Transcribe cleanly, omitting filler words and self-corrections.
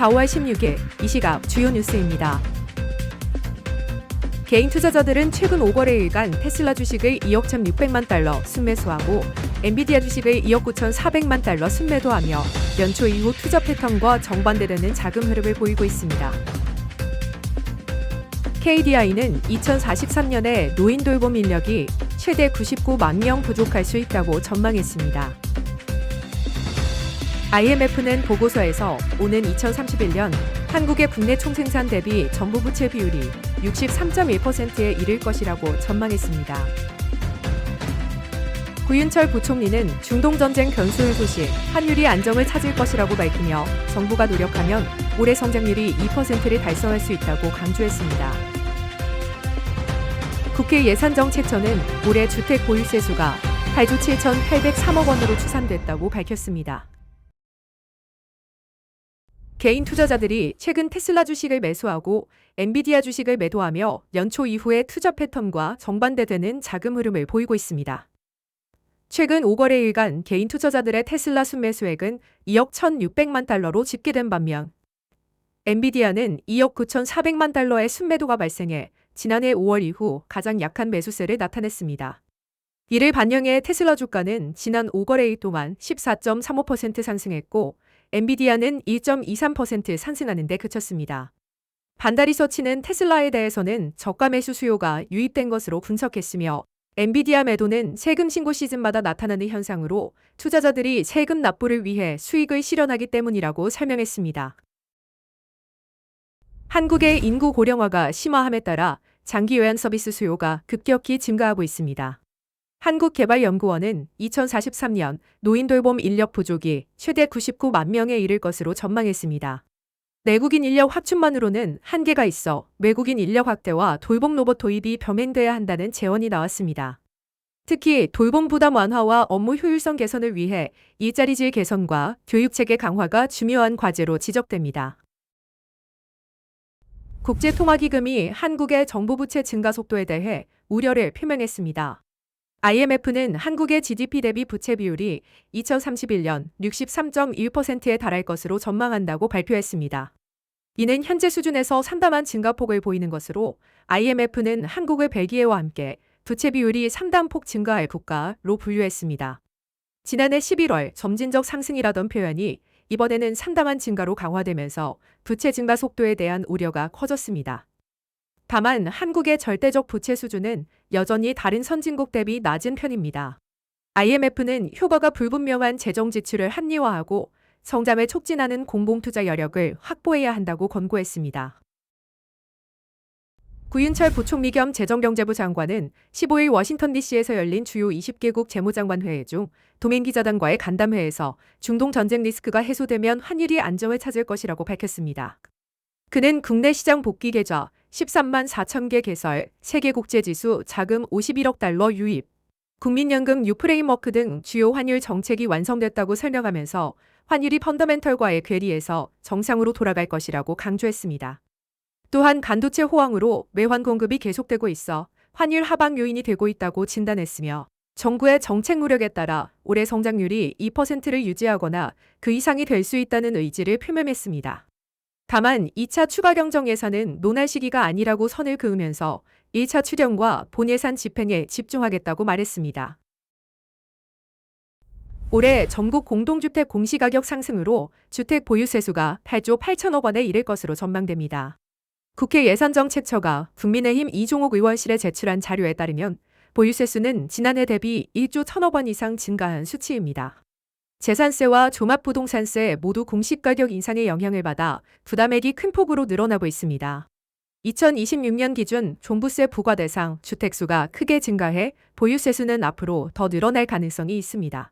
4월 16일 이 시각 주요 뉴스입니다. 개인 투자자들은 최근 5거래일간 테슬라 주식을 2억 1,600만 달러 순매수하고 엔비디아 주식을 2억 9,400만 달러 순매도하며 연초 이후 투자 패턴과 정반대되는 자금 흐름을 보이고 있습니다. KDI는 2043년에 노인 돌봄 인력이 최대 99만 명 부족할 수 있다고 전망했습니다. IMF는 보고서에서 오는 2031년 한국의 국내 총생산 대비 정부부채 비율이 63.1%에 이를 것이라고 전망했습니다. 구윤철 부총리는 중동전쟁 변수 해소 시 환율이 안정을 찾을 것이라고 밝히며 정부가 노력하면 올해 성장률이 2%를 달성할 수 있다고 강조했습니다. 국회 예산정책처는 올해 주택 보유세 수가 8조 7,803억 원으로 추산됐다고 밝혔습니다. 개인 투자자들이 최근 테슬라 주식을 매수하고 엔비디아 주식을 매도하며 연초 이후의 투자 패턴과 정반대되는 자금 흐름을 보이고 있습니다. 최근 5거래일간 개인 투자자들의 테슬라 순매수액은 2억 1,600만 달러로 집계된 반면 엔비디아는 2억 9,400만 달러의 순매도가 발생해 지난해 5월 이후 가장 약한 매수세를 나타냈습니다. 이를 반영해 테슬라 주가는 지난 5거래일 동안 14.35% 상승했고 엔비디아는 1.23% 상승하는 데 그쳤습니다. 반다리서치는 테슬라에 대해서는 저가 매수 수요가 유입된 것으로 분석했으며 엔비디아 매도는 세금 신고 시즌마다 나타나는 현상으로 투자자들이 세금 납부를 위해 수익을 실현하기 때문이라고 설명했습니다. 한국의 인구 고령화가 심화함에 따라 장기 요양 서비스 수요가 급격히 증가하고 있습니다. 한국개발연구원은 2043년 노인 돌봄 인력 부족이 최대 99만 명에 이를 것으로 전망했습니다. 내국인 인력 확충만으로는 한계가 있어 외국인 인력 확대와 돌봄 로봇 도입이 병행돼야 한다는 제언이 나왔습니다. 특히 돌봄 부담 완화와 업무 효율성 개선을 위해 일자리 질 개선과 교육체계 강화가 중요한 과제로 지적됩니다. 국제통화기금이 한국의 정부 부채 증가 속도에 대해 우려를 표명했습니다. IMF는 한국의 GDP 대비 부채 비율이 2031년 63.1%에 달할 것으로 전망한다고 발표했습니다. 이는 현재 수준에서 상당한 증가폭을 보이는 것으로 IMF는 한국을 벨기에와 함께 부채 비율이 상당폭 증가할 국가로 분류했습니다. 지난해 11월 점진적 상승이라던 표현이 이번에는 상당한 증가로 강화되면서 부채 증가 속도에 대한 우려가 커졌습니다. 다만 한국의 절대적 부채 수준은 여전히 다른 선진국 대비 낮은 편입니다. IMF는 효과가 불분명한 재정 지출을 합리화하고 성장을 촉진하는 공공투자 여력을 확보해야 한다고 권고했습니다. 구윤철 부총리 겸 재정경제부 장관은 15일 워싱턴 DC에서 열린 주요 20개국 재무장관 회의 중 도맹기자단과의 간담회에서 중동 전쟁 리스크가 해소되면 환율이 안정을 찾을 것이라고 밝혔습니다. 그는 국내 시장 복귀 계좌 13만 4천 개 개설, 세계국제지수 자금 51억 달러 유입, 국민연금 뉴프레임워크 등 주요 환율 정책이 완성됐다고 설명하면서 환율이 펀더멘털과의 괴리에서 정상으로 돌아갈 것이라고 강조했습니다. 또한 간도체 호황으로 외환 공급이 계속되고 있어 환율 하방 요인이 되고 있다고 진단했으며 정부의 정책 노력에 따라 올해 성장률이 2%를 유지하거나 그 이상이 될 수 있다는 의지를 표명했습니다. 다만 2차 추가 경정 예산은 논할 시기가 아니라고 선을 그으면서 1차 추경과 본예산 집행에 집중하겠다고 말했습니다. 올해 전국 공동주택 공시가격 상승으로 주택 보유세 수가 8조 8천억 원에 이를 것으로 전망됩니다. 국회 예산정책처가 국민의힘 이종욱 의원실에 제출한 자료에 따르면 보유세 수는 지난해 대비 1조 1천억 원 이상 증가한 수치입니다. 재산세와 종합부동산세 모두 공시가격 인상의 영향을 받아 부담액이 큰 폭으로 늘어나고 있습니다. 2026년 기준 종부세 부과 대상 주택수가 크게 증가해 보유세 수는 앞으로 더 늘어날 가능성이 있습니다.